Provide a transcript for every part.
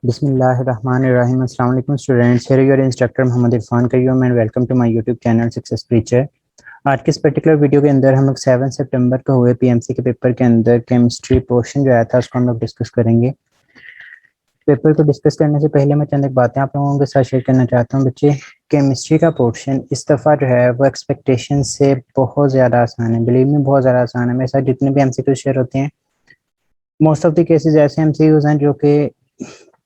बिस्मिल्लाहिर्रहमानिर्रहीम। अस्सलाम वालेकुम students, here your instructor Mohammad Irfan Qayyum and welcome to my YouTube channel success preacher. आज के इस पर्टिकुलर वीडियो के अंदर हम लोग 7 सितंबर को हुए पीएमसी के पेपर के अंदर केमिस्ट्री पोर्शन जो आया था उसको हम लोग डिस्कस करेंगे। पेपर को डिस्कस करने से पहले मैं चंद एक बातें आप लोगों के साथ शेयर करना चाहता हूँ। बच्चे, केमिस्ट्री का पोर्शन इस दफ़ा जो है वो एक्सपेक्टेशन से बहुत ज़्यादा आसान है। बिलीव में बहुत ज़्यादा आसान है। मेरे साथ जितने भी एमसीक्यू शेयर होते हैं, मोस्ट ऑफ द केसेस ऐसे एमसीक्यूज हैं जो कि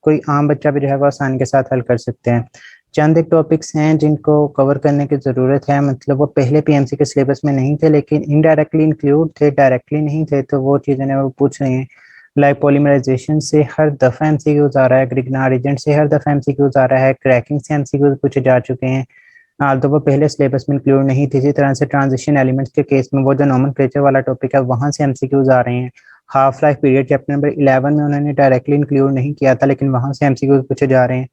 कोई आम बच्चा भी जो है वो आसानी के साथ हल कर सकते हैं। चंद एक टॉपिक्स हैं जिनको कवर करने की ज़रूरत है, मतलब वो पहले पीएमसी के सिलेबस में नहीं थे लेकिन इनडायरेक्टली इंक्लूड थे, डायरेक्टली नहीं थे, तो वो चीज़ें वो पूछ रही हैं। लाइक पॉलीमराइजेशन से हर दफ़ा एमसीक्यूज आ रहा है, ग्रिग्नार्ड एजेंट से हर दफ़ा एमसीक्यूज आ रहा है, क्रैकिंग से एमसीक्यूज पूछे जा चुके हैं, तो वो पहले सिलेबस में इंक्लूड नहीं थी। इसी तरह से ट्रांजिशन एलिमेंट्स के केस में वो जो नोमेनक्लेचर वाला टॉपिक है वहाँ से एमसीक्यूज आ रहे हैं। Half life period chapter number 11 में उन्होंने डायरेक्टली इंक्लूड नहीं किया था लेकिन वहाँ से एमसीक्यूज पूछे जा रहे हैं।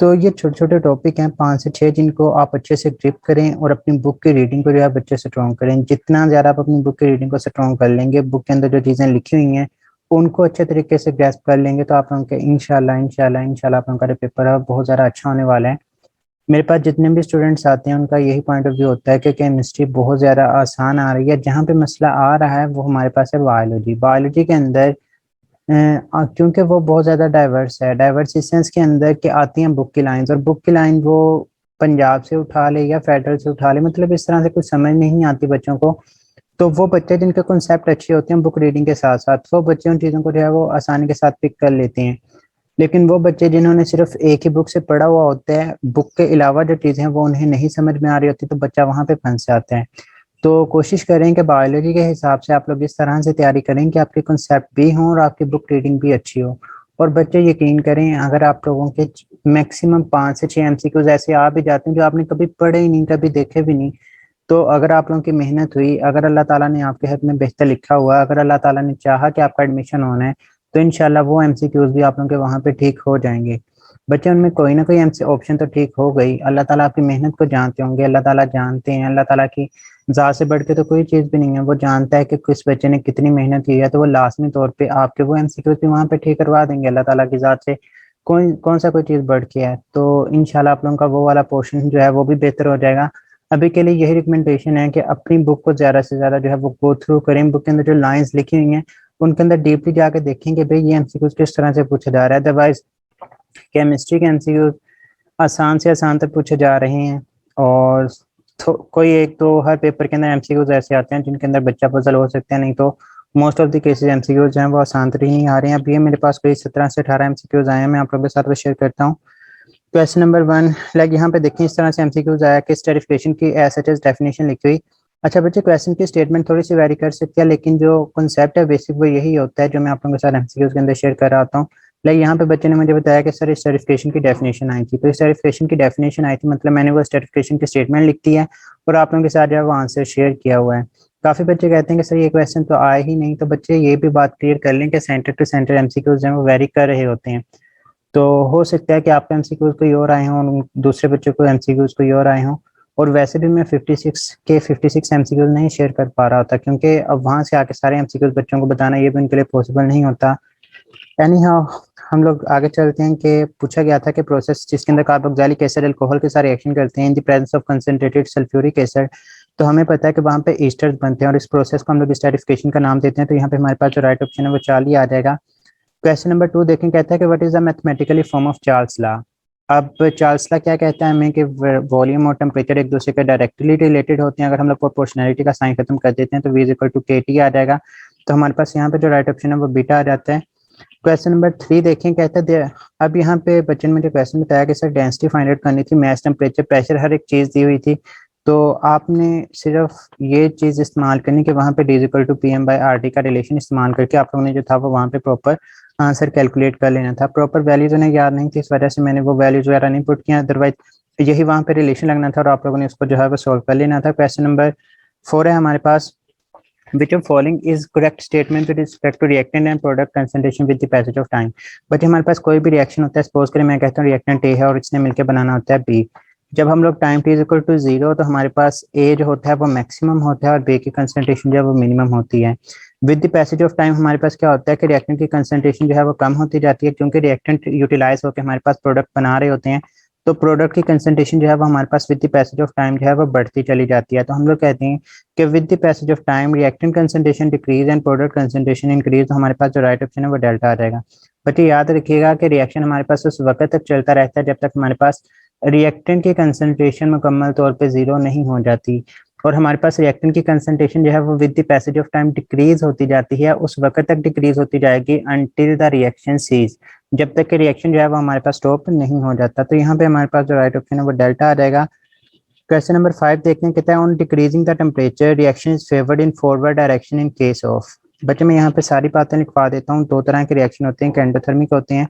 तो ये छोटे छोटे टॉपिक हैं 5 से 6 जिनको आप अच्छे से ग्रिप करें और अपनी बुक की रीडिंग को जो है बच्चे स्ट्रॉन्ग करें। जितना ज़्यादा आप अपनी बुक की रीडिंग को स्ट्रॉन्ग कर लेंगे, बुक के अंदर जो चीज़ें लिखी हुई हैं उनको अच्छे तरीके से ग्रैस्प कर लेंगे, तो आप लोगों के इंशाल्लाह आप लोगों का पेपर है बहुत ज़्यादा अच्छा होने वाला है। मेरे पास जितने भी स्टूडेंट्स आते हैं उनका यही पॉइंट ऑफ व्यू होता है कि केमिस्ट्री बहुत ज़्यादा आसान आ रही है। जहाँ पे मसला आ रहा है वो हमारे पास है बायोलॉजी। बायोलॉजी के अंदर क्योंकि वो बहुत ज़्यादा डाइवर्स है, डाइवर्स इस सेंस के अंदर कि आती हैं बुक की लाइंस, और बुक की लाइन वो पंजाब से उठा ले या फेडरल से उठा ले, मतलब इस तरह से कुछ समझ नहीं आती बच्चों को। तो वो बच्चे जिनके कॉन्सेप्ट अच्छे होते हैं बुक रीडिंग के साथ साथ, वो बच्चे उन चीज़ों को जो है वो आसानी के साथ पिक कर लेते हैं। लेकिन वो बच्चे जिन्होंने सिर्फ एक ही बुक से पढ़ा हुआ होता है, बुक के अलावा जो चीज़ें हैं वो उन्हें नहीं समझ में आ रही होती, तो बच्चा वहाँ पे फंस जाता है। तो कोशिश करें कि बायोलॉजी के हिसाब से आप लोग इस तरह से तैयारी करें कि आपके कॉन्सेप्ट भी हों और आपकी बुक रीडिंग भी अच्छी हो। और बच्चे यकीन करें, अगर आप लोगों के मैक्सिमम 5 से 6 एमसीक्यूज ऐसे आ भी जाते हैं जो आपने कभी पढ़े ही नहीं, कभी देखे भी नहीं, तो अगर आप लोगों की मेहनत हुई, अगर अल्लाह ताला ने आपके हाथ में बेहतर लिखा हुआ, अगर अल्लाह ताला ने चाहा कि आपका एडमिशन होना है, तो इंशाल्लाह वो एमसीक्यूज भी आप लोगों के वहाँ पे ठीक हो जाएंगे। बच्चे, उनमें कोई ना कोई एमसी ऑप्शन तो ठीक हो गई। अल्लाह ताला आपकी मेहनत को जानते होंगे, अल्लाह ताला जानते हैं, अल्लाह ताला की ज़ात से बढ़ के तो कोई चीज़ भी नहीं है। वो जानता है कि किस बच्चे ने कितनी मेहनत की है, तो वो लाजमी तौर पे आपके वो एमसीक्यूज भी वहाँ पे ठीक करवा देंगे अल्लाह ताला की ज़ात से। कौन सा कोई चीज़ बढ़ के है, तो इंशाल्लाह आप लोगों का वो वाला पोर्शन जो है वो भी बेहतर हो जाएगा। अभी के लिए यही रिकमेंडेशन है कि अपनी बुक को ज़्यादा से ज़्यादा जो है वो गो थ्रू करें। बुक के अंदर जो लाइंस लिखी हुई हैं उनके अंदर डीपली जाके देखेंगे भाई ये एमसीक्यूज किस तरह से पूछा जा रहा है। अदरवाइज केमिस्ट्री के एमसीक्यूज आसान से आसान तक पूछे जा रहे हैं, और कोई एक तो हर पेपर के अंदर एमसीक्यूज ऐसे आते हैं जिनके अंदर बच्चा पजल हो सकते हैं, नहीं तो most of the cases MCQs हैं वो आसान तरीन आ रहे हैं। अभी मेरे पास कोई 17 से 18 एमसीक्यूज आए हैं, मैं आप लोगों के साथ वो शेयर करता हूँ। क्वेश्चन नंबर 1, लाइक यहाँ पे देखें इस तरह से एमसीक्यूज आया कि स्टेरिफिकेशन की एज सच एज डेफिनेशन लिखी हुई। अच्छा बच्चे, क्वेश्चन की स्टेटमेंट थोड़ी सी वेरी कर सकती है लेकिन जो कॉन्सेप्ट है बेसिक वो यही होता है जो मैं आप लोगों के साथ एमसीक्यूज के अंदर शेयर कर रहा हूँ। लाइक यहाँ पे बच्चे ने मुझे बताया कि सर स्टेरिफिकेशन की डेफिनेशन आई थी, तो स्टेरिफिकेशन की डेफिनेशन आई थी मतलब मैंने वो स्टेरिफिकेशन की स्टेटमेंट लिख दी है और आप लोगों के साथ जो है वो आंसर शेयर किया हुआ है। काफ़ी बच्चे कहते हैं कि सर ये क्वेश्चन तो आए ही नहीं, तो बच्चे ये भी बात क्लियर कर लें कि सेंटर टू सेंटर एमसीक्यूज हैं वो वेरी कर रहे होते हैं। तो हो सकता है कि आपके एमसीक्यूज कोई और आए हों और दूसरे बच्चों को एमसीक्यूज कोई और आए हों। और वैसे भी मैं 56 एमसीक्यूज नहीं शेयर कर पा रहा होता क्योंकि अब वहाँ से आके सारे एमसीक्यूज बच्चों को बताना ये भी उनके लिए पॉसिबल नहीं होता। एनी हाउ, हम लोग आगे चलते हैं कि पूछा गया था कि प्रोसेस जिसके अंदर कार्बोक्सिलिक एसिड अल्कोहल के साथ रिएक्शन करते हैं in the presence of concentrated sulphuric acid. तो हमें पता है कि वहाँ पे ईस्टर्स बनते हैं और इस प्रोसेस को हम लोग स्टेरिफिकेशन का नाम देते हैं। तो यहाँ पे हमारे पास जो राइट ऑप्शन है वो चार्ली आ जाएगा। क्वेश्चन नंबर 2 देखें, कहता है कि what is the mathematically form of Charles law. अब चार्ल्स लॉ क्या कहता है हमें कि वॉल्यूम और टेम्परेचर एक दूसरे के डायरेक्टली रिलेटेड होते हैं। अगर हम लोग प्रोपोर्शनैलिटी का साइन खत्म कर देते हैं तो V इक्वल टू KT आ जाएगा। तो हमारे पास यहाँ पे जो राइट ऑप्शन है वो बीटा आ जाता है। क्वेश्चन नंबर 3 देखें, कहता है अब यहाँ पे बच्चन ने मुझे क्वेश्चन बताया कि सर डेंसिटी फाइंड आउट करनी थी, मास टेम्परेचर प्रेशर हर एक चीज़ दी हुई थी, तो आपने सिर्फ ये चीज़ इस्तेमाल करनी कि वहाँ पे D इक्वल टू PM/RT का रिलेशन इस्तेमाल करके आप लोगों ने जो था वो वहाँ पे प्रॉपर आंसर कैलकुलेट कर लेना था। प्रॉपर वैल्यूज उन्हें याद नहीं थी, इस वजह से मैंने वो वैल्यूज वगैरह नहीं पुट किया, अदरवाइज यही वहाँ पे रिलेशन लगना था और आप लोगों ने उसको जो है वो सॉल्व कर लेना था। क्वेश्चन नंबर 4 है हमारे पास, which of following is correct statement with respect to reactant and product concentration with the passage of time। But हमारे पास कोई भी रिएक्शन होता है, सपोज करें मैं कहता हूँ रिएक्टेंट A है और इसने मिलकर बनाना होता है B। जब हम लोग टाइम t इक्वल टू 0 तो हमारे पास A जो होता है वो मैक्सिमम होता है और B की कंसंट्रेशन जो है वो मिनिमम होती है। With the passage of time हमारे पास क्या होता है कि रिएक्टेंट की कंसंट्रेशन जो है वो कम होती जाती है, क्योंकि रिएक्टेंट यूटिलाइज होकर हमारे पास प्रोडक्ट बना रहे होते हैं, तो प्रोडक्ट की कंसंट्रेशन जो है वो हमारे पास with the passage of time जो है वो बढ़ती चली जाती है। तो हम लोग कहते हैं कि with the passage of time reactant concentration decrease and product concentration increase. तो हमारे पास जो राइट ऑप्शन है वो डेल्टा आ जाएगा। बच्चे याद रखिएगा कि रिएक्शन हमारे पास उस वक्त तक चलता रहता है जब तक हमारे पास रिएक्टेंट की कंसंट्रेशन मुकम्मल तौर पे जीरो नहीं हो जाती, और हमारे पास रिएक्टेंट की कंसंट्रेशन जो है वो with the passage of time decrease होती जाती है, उस वक्त तक डिक्रीज होती जाएगी अनटिल द रिएक्शन सीज, जब तक कि रिएक्शन जो है वो हमारे पास स्टॉप नहीं हो जाता। तो यहाँ पे हमारे पास जो राइट ऑप्शन है वो डेल्टा आ जाएगा। क्वेश्चन नंबर 5 देखते हैं, कहता है on decreasing the temperature reaction is favoured in forward direction in case of. बच्चे मैं यहाँ पे सारी बातें लिखवा देता हूँ। दो तरह के रिएक्शन होते हैं, एक एंडोथर्मिक होते हैं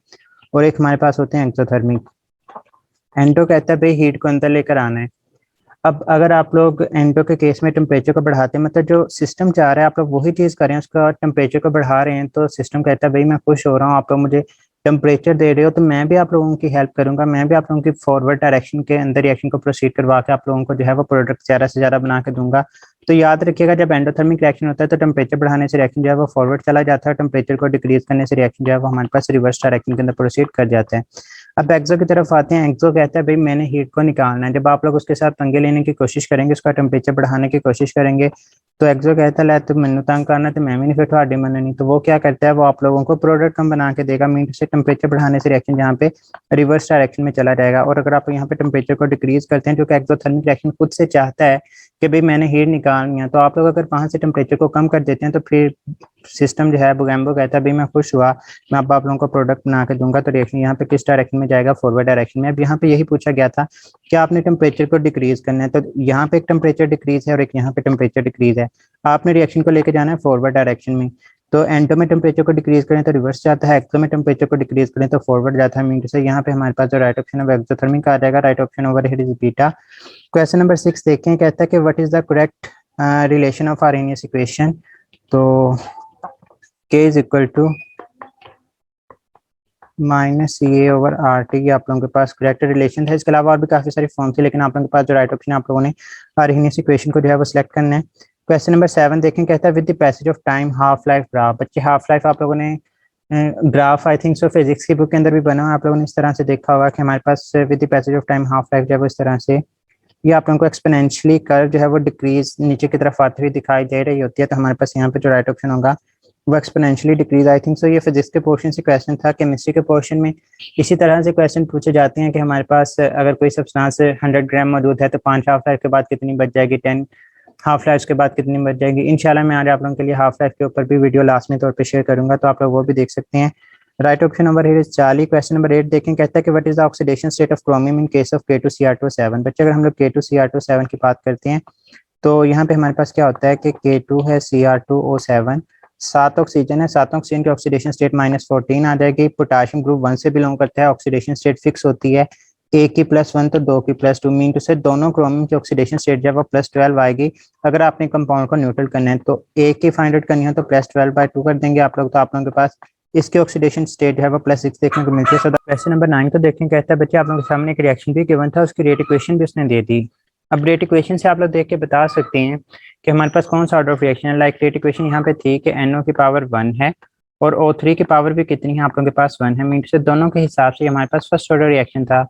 और एक हमारे पास होते हैं एक्सोथर्मिक। एंडो कहता है भाई हीट को अंदर लेकर आना है। अब अगर आप लोग एंडो के केस में टेम्परेचर को बढ़ाते हैं, मतलब जो सिस्टम चाह रहा है आप लोग वही चीज करें, उसका टेम्परेचर को बढ़ा रहे हैं, तो सिस्टम कहता है भाई मैं खुश हो रहा हूँ, आप लोग मुझे टेम्परेचर दे रहे हो, तो मैं भी आप लोगों की हेल्प करूंगा, मैं भी आप लोगों की फॉरवर्ड डायरेक्शन के अंदर रिएक्शन को प्रोसीड करवा के आप लोगों को जो है वो प्रोडक्ट ज्यादा से ज्यादा बना के दूंगा। तो याद रखिएगा जब एंडोथर्मिक रिएक्शन होता है तो टेम्परेचर बढ़ाने से रिएक्शन जो है वो फॉरवर्ड चला जाता है, टेम्परेचर को डिक्रीज करने से रिएक्शन जो है वो हमारे पास रिवर्स डायरेक्शन के अंदर प्रोसीड कर जाते हैं। अब एक्सो की तरफ आते हैं। एक्सो कहता है भाई मैंने हीट को निकालना है। जब आप लोग उसके साथ पंगे लेने की कोशिश करेंगे, उसका टेम्परेचर बढ़ाने की कोशिश करेंगे, तो एक्सो कहता है तो मैंने तंग करना तो मैं भी नहीं, फिर थोड़ी मन नहीं। तो वो क्या करता है, वो आप लोगों को प्रोडक्ट कम बना के देगा, मीन से टेम्परेचर बढ़ाने से रिएक्शन जहाँ पे रिवर्स डायरेक्शन में चला जाएगा। और अगर आप यहाँ पे टेम्परेचर को डिक्रीज करते हैं, जो कि एक्सोथर्मिक रिएक्शन खुद से चाहता है कि भाई मैंने हीट निकालनी है, तो आप लोग अगर वहां से टेम्परेचर को कम कर देते हैं तो फिर सिस्टम जो है बुगैम्बो कहता है भाई मैं खुश हुआ, मैं अब आप लोगों को प्रोडक्ट बना के दूंगा। तो रिएक्शन यहाँ पे किस डायरेक्शन में जाएगा, फॉरवर्ड डायरेक्शन में। अब यहाँ पे यही पूछा गया था कि आपने टेम्परेचर को डिक्रीज करना है, तो यहाँ पे एक टेम्परेचर डिक्रीज है और एक यहाँ पे टेम्परेचर डिक्रीज है, आपने रिएक्शन को लेके जाना है फॉरवर्ड डायरेक्शन में। तो एंडो में टेम्परेचर को डिक्रीज करें तो रिवर्स जाता है, एक्सो में टेम्परेचर को डिक्रीज करें तो फॉरवर्ड जाता है। मीन से यहाँ पे हमारे पास जो राइट ऑप्शन है वो एक्सोथर्मिक आ जाएगा। Right option over here is beta. Question number 6 देखें, कहता है कि what is the correct relation of Arrhenius equation. तो K is equal to minus C A over R T, आप लोगों के पास करेक्ट रिलेशन है। इसके अलावा और भी काफी सारी फॉर्म थी, लेकिन आप लोगों के पास जो राइट ऑप्शन है आप लोगों ने आर्हेनियस इक्वेशन को जो है वो सिलेक्ट करना है। क्वेश्चन नंबर 7 देखें, कहता है with the passage of time half life graph. बच्चे हाफ लाइफ आप लोगों ने graph I think so physics की बुक के अंदर भी बना हुआ, आप लोगों ने इस तरह से देखा होगा कि हमारे पास with the passage of time half life जो है वो इस तरह से, ये आप लोगों को एक्सपोनेंशियली कर्व जो है वो डिक्रीज नीचे की तरफ आती हुई दिखाई दे रही होती है। तो हमारे पास यहाँ पे जो राइट ऑप्शन होगा वो exponentially decrease. I think so ये फिजिक्स के पोर्शन से क्वेश्चन था। केमिस्ट्री के पोर्शन में इसी तरह से क्वेश्चन पूछे जाते हैं कि हमारे पास अगर कोई सब्सटेंस 100 ग्राम मौजूद है तो 5 हाफ लाइफ के बाद कितनी बच जाएगी, 10 हाफ लाइफ के बाद कितनी बच जाएगी। इंशाल्लाह मैं आज आप लोगों के लिए हाफ लाइफ के ऊपर भी वीडियो लास्ट में तौर पर शेयर करूंगा, तो आप लोग वो भी देख सकते हैं। राइट ऑप्शन नंबर है 40। क्वेश्चन नंबर 8 देखें, कहता है कि what is the oxidation state of chromium in case of K2Cr2O7। बच्चे अगर हम लोग K2Cr2O7 की बात करते हैं तो यहाँ पे हमारे पास क्या होता है कि K2 है Cr2O7, 7 ऑक्सीजन है, 7 ऑक्सीजन की ऑक्सीडेशन स्टेट -14 आ जाएगी। पोटाशियम ग्रुप 1 से बिलोंग करता है, ऑक्सीडेशन स्टेट फिक्स होती है, एक की +1 तो 2 की +2, मीन टू से दोनों क्रोमियम की ऑक्सीडेशन स्टेट जब वो +12 आएगी। अगर आपने कंपाउंड को न्यूट्रल करना है तो एक की फाइंड आउट करनी है तो +12/2 कर देंगे आप लोग, तो आप लोगों के पास इसके ऑक्सीडेशन स्टेट है वो +6 देखने को मिलती है। क्वेश्चन नंबर 9 तो देखें, कहता है बच्चे आप लोगों के सामने एक रिएक्शन भी गिवन था, उसकी रेट इक्वेशन भी उसने दे दी। अब रेट इक्वेशन से आप लोग देख के बता सकते हैं कि हमारे पास कौन सा ऑर्डर ऑफ रिएक्शन है। लाइक रेट इक्वेशन यहाँ पे थी कि NO की पावर 1 है और O3 की पावर भी कितनी है, आप लोगों के पास 1 है। मीन से दोनों के हिसाब से हमारे पास फर्स्ट ऑर्डर रिएक्शन था।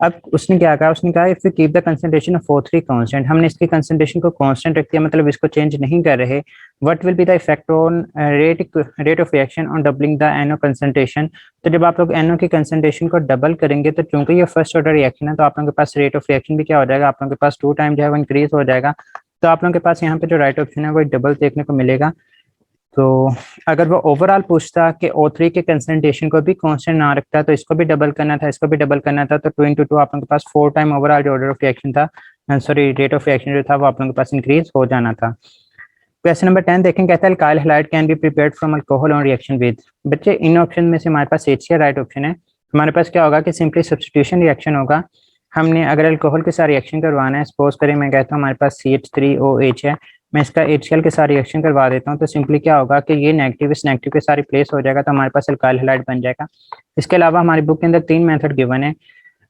अब उसने क्या कहा, उसने कहा if you keep the concentration of O3 constant, हमने इसकी कंसंट्रेशन को कांस्टेंट रख दिया, मतलब इसको चेंज नहीं कर रहे। What will be the effect on rate of reaction on doubling the NO concentration. तो जब आप लोग NO की कंसंट्रेशन को डबल करेंगे तो चूंकि ये फर्स्ट ऑर्डर रिएक्शन है तो आप लोगों के पास रेट ऑफ रिएक्शन भी क्या हो जाएगा, आप लोगों के पास 2 टाइम जो है वो इंक्रीज हो जाएगा। तो आप लोगों के पास यहाँ पे जो राइट ऑप्शन है वो डबल देखने को मिलेगा। तो अगर वो ओवरऑल पूछता कि O3 के कंसंट्रेशन को भी कांस्टेंट ना रखता तो इसको भी डबल करना था, इसको भी डबल करना था, तो 2 × 2 आप लोगों के पास 4 टाइम ओवरऑल जो ऑर्डर ऑफ रिएक्शन था, सॉरी रेट ऑफ रिएक्शन जो था वो आप लोगों के पास इंक्रीज हो जाना था। क्वेश्चन नंबर 10 देखें, कहता है alkyl halide can be prepared from alcohol on reaction with. बच्चे इन ऑप्शन में से हमारे पास HCl राइट ऑप्शन है। हमारे पास क्या होगा कि सिंपली सब्स्टिट्यूशन रिएक्शन होगा। हमने अगर अल्कोहल के साथ रिएक्शन करवाना है, सपोज करें मैं कहता हूँ हमारे पास CH3OH है, मैं इसका HCl के साथ रिएक्शन करवा देता हूँ, तो सिंपली क्या होगा कि ये नेगेटिव इस नेगेटिव के साथ रिप्लेस हो जाएगा, तो हमारे पास अल्काइल हैलाइड बन जाएगा। इसके अलावा हमारी बुक के अंदर 3 मेथड गिवन है।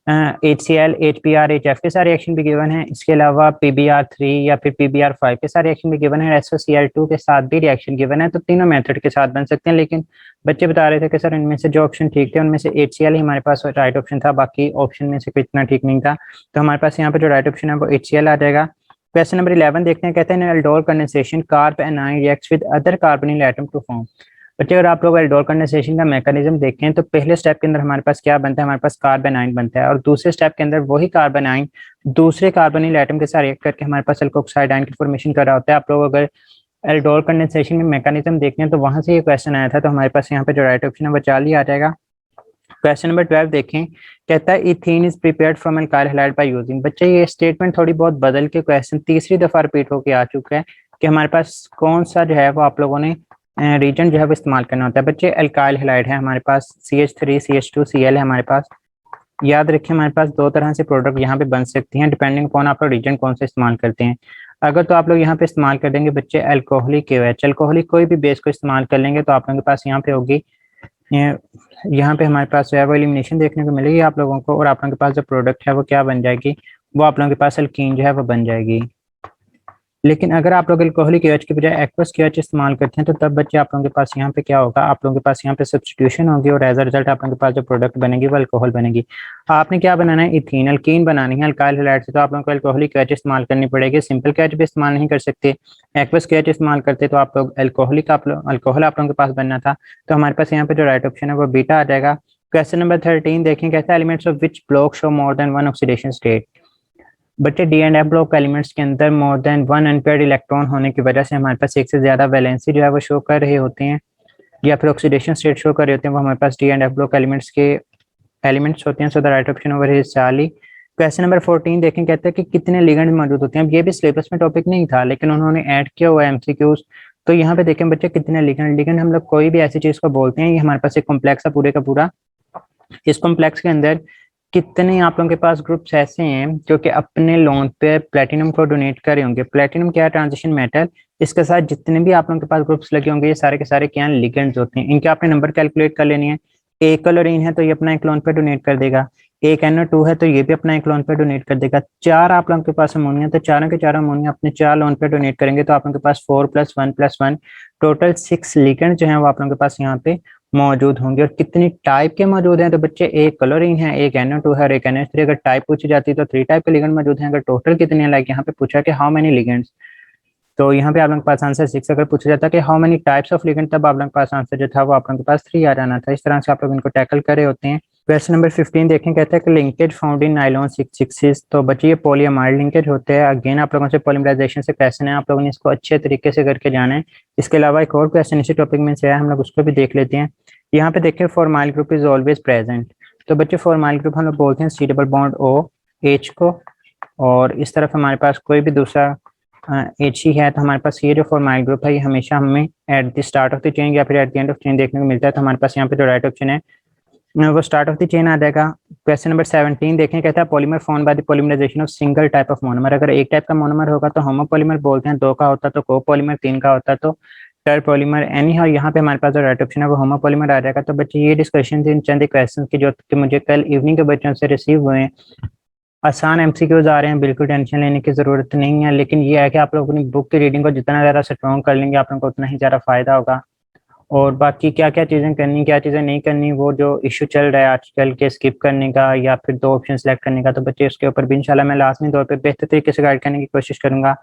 HCl, HBr, HF के सारे रिएक्शन भी गिवन है। इसके अलावा PBr3 या फिर PBr5 के सारे रिएक्शन भी गिवन है। SOCl2 के साथ भी रिएक्शन गिवन है। तो तीनों मेथड के साथ बन सकते हैं, लेकिन बच्चे बता रहे थे कि सर इनमें से जो ऑप्शन ठीक थे उनमें से HCl ही हमारे पास राइट ऑप्शन था, बाकी ऑप्शन में से कोई इतना ठीक नहीं था। तो हमारे पास यहाँ पे जो राइट ऑप्शन है वो HCl आ जाएगा। क्वेश्चन नंबर 11 देखते हैं। कहते हैं aldol condensation carbanion reacts with other carbonyl atom to form. बच्चे अगर आप लोग एल्डोल कंडेंसेशन का मैकेनिज्म देखें तो पहले स्टेप के अंदर हमारे पास क्या बनता है, हमारे पास कार्बन आयन बनता है, और दूसरे स्टेप के अंदर वही कार्बन आयन दूसरे कार्बोनिल एटम के साथ रिएक्ट करके हमारे पास एल्कोक्साइड आयन की फॉर्मेशन कर रहा होता है। आप लोग अगर एल्डोल कंडेंसेशन में मैकेनिज्म देखते हैं तो वहां से ये क्वेश्चन आया था, तो हमारे पास यहाँ पे जो राइट ऑप्शन है वो 40 आ जाएगा। क्वेश्चन नंबर 12 देखें। कहता है ethene is prepared from alkyl halide by using. बच्चे ये स्टेटमेंट थोड़ी बहुत बदल के क्वेश्चन तीसरी दफा रिपीट होकर आ चुका है कि हमारे पास कौन सा जो है वो आप लोगों ने रीजन जो है वो इस्तेमाल करना होता है। बच्चे अल्काइल हैलाइड है हमारे पास, CH3 CH2 Cl है हमारे पास। याद रखिए हमारे पास दो तरह से प्रोडक्ट यहाँ पे बन सकती हैं डिपेंडिंग अपॉन आप लोग रीजन कौन सा इस्तेमाल करते हैं। अगर तो आप लोग यहाँ पे इस्तेमाल कर देंगे बच्चे अल्कोहलिक KOH, अल्कोहलिक कोई भी बेस को इस्तेमाल कर लेंगे तो आप लोगों के पास यहाँ पे होगी, यहाँ पे हमारे पास जो है वो एलिमिनेशन देखने को मिलेगी आप लोगों को, और आप लोगों के पास जो प्रोडक्ट है वो क्या बन जाएगी, वो आप लोगों के पास एल्कीन जो है वो बन जाएगी। लेकिन अगर आप लोग अल्कोहलिक KOH के बजाय एक्वस KOH इस्तेमाल करते हैं तो तब बच्चे आप लोगों के पास यहाँ पे क्या होगा, आप लोगों के पास यहाँ पे सब्स्टिट्यूशन होगी और एज अ रिजल्ट आप लोगों के पास जो प्रोडक्ट बनेगी वो अल्कोहल बनेगी। आपने क्या बनाना है, इथीन अल्कीन बनानी है अल्काइल हैलाइड से, तो आप लोगों को अल्कोहलिक KOH इस्तेमाल करनी पड़ेगी। सिंपल KOH भी इस्तेमाल नहीं कर सकते, एक्वस KOH इस्तेमाल करते तो आप लोग अल्कोहल आप लोगों के पास बनना था। तो हमारे पास यहाँ पे जो राइट ऑप्शन है वो बीटा आ जाएगा। क्वेश्चन नंबर 13 देखें। कहता है elements of which block show more than one oxidation state. बच्चे D and F block elements के अंदर more than one unpaired electron होने की वजह से हमारे पास एक से ज्यादा वैलेंसी जो है वो शो कर रहे होते हैं या फिर ऑक्सीडेशन स्टेट शो कर रहे होते हैं, वो हमारे पास D and F block elements के एलिमेंट्स होते हैं। So the right option over is 40। Question number 14 देखें। कहते हैं कि कितने लिगेंड मौजूद होते हैं। अब ये भी सिलेबस में टॉपिक नहीं था लेकिन उन्होंने ऐड किया हुआ है MCQs। तो यहाँ पे देखें बच्चे कितने लिगेंड, लिगेंड हम लोग कोई भी ऐसी चीज को बोलते हैं, ये हमारे पास एक कॉम्प्लेक्स है पूरे का पूरा। इस कॉम्प्लेक्स के अंदर कितने आप लोगों के पास ग्रुप्स ऐसे हैं जो कि अपने लोन पे प्लेटिनम को डोनेट कर रहे होंगे। प्लेटिनम क्या है, ट्रांजिशन मेटल। इसके साथ जितने भी आप लोगों के पास ग्रुप्स लगे होंगे ये सारे के सारे क्या लिगेंड्स होते हैं। इनके आपने नंबर कैलकुलेट कर लेनी है। एक क्लोरीन है तो ये अपना एक लोन पे डोनेट कर देगा, एक NO2 है तो ये भी अपना एक लोन पे डोनेट कर देगा। चार आप लोगों के पास अमोनिया, तो चारों के चारों अमोनिया अपने चार लोन पे डोनेट करेंगे, तो आप लोगों के पास 4 + 1 + 1 टोटल 6 लिगेंड जो है वो आप लोगों के पास यहाँ पे मौजूद होंगे। और कितनी टाइप के मौजूद हैं, तो बच्चे एक क्लोरीन है, एक NO2 है और एक NH3। अगर टाइप पूछी जाती तो 3 टाइप के लिगेंड मौजूद हैं। अगर टोटल कितने, लाइक यहाँ पे पूछा कि हाउ मेनी लिगेंड्स, तो यहाँ पे आप लोगों के पास आंसर 6। अगर पूछा जाता कि how many types of ligand, तब आप लोगों के पास आंसर जो था वो आप लोगों के पास 3 आ जाना था। इस तरह से आप लोग इनको टैकल कर रहे होते हैं। क्वेश्चन नंबर 15 देखें। कहता है कि लिंकेज फाउंड इन नाइलॉन 6 तो बच्चे ये पॉलीअमाइड लिंकेज होते हैं। अगेन आप लोगों से पॉलीमराइजेशन से क्वेश्चन है, आप लोगों ने इसको अच्छे तरीके से करके जाना है। इसके अलावा एक और क्वेश्चन इसी टॉपिक में से है, हम लोग उसको भी देख लेते हैं। यहाँ पे देखिए formyl group is always present. तो बच्चे फॉर्माइल ग्रुप हम लोग बोलते हैं C++ को, और इस तरफ हमारे पास कोई भी दूसरा H ही है, तो हमारे पास ये जो फॉर्माइल ग्रुप है ये हमेशा हमें at the start of the chain या फिर at the end of chain देखने को मिलता है। तो हमारे पास यहाँ पे जो राइट ऑप्शन है वो स्टार्ट ऑफ द चेन आ जाएगा। क्वेश्चन नंबर 17 देखें। कहता है polymer form by the polymerisation of single type of monomer. अगर एक टाइप का मोनोमर होगा तो होमोपॉलीमर बोलते हैं, 2 का होता तो कोपॉलीमर, 3 का होता तो टर्पॉलीमर। एनी और यहाँ पे हमारे पास जो राइट ऑप्शन है वो होमोपॉलीमर आ जाएगा। तो बच्चे ये डिस्कशन इन चंद क्वेश्चन की जो कि मुझे कल इवनिंग के बच्चों से रिसीव हुए हैं, आसान MCQs आ रहे हैं, बिल्कुल टेंशन लेने की जरूरत नहीं है। लेकिन ये है कि आप लोग अपनी बुक की रीडिंग को जितना ज़्यादा स्ट्रॉन्ग कर लेंगे आप लोगों को उतना ही ज़्यादा फायदा होगा। और बाकी क्या क्या चीज़ें करनी, क्या चीज़ें नहीं करनी, वो जो इशू चल रहा है आजकल के स्किप करने का या फिर 2 ऑप्शन सेलेक्ट करने का, तो बच्चे उसके ऊपर भी इंशाल्लाह मैं लाजमी तौर पे बेहतर तरीके से गाइड करने की कोशिश करूंगा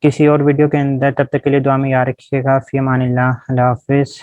किसी और वीडियो के अंदर। तब तक के लिए दुआ में याद रखिएगा। फी अमानिल्लाह, अल्लाह हाफिज़।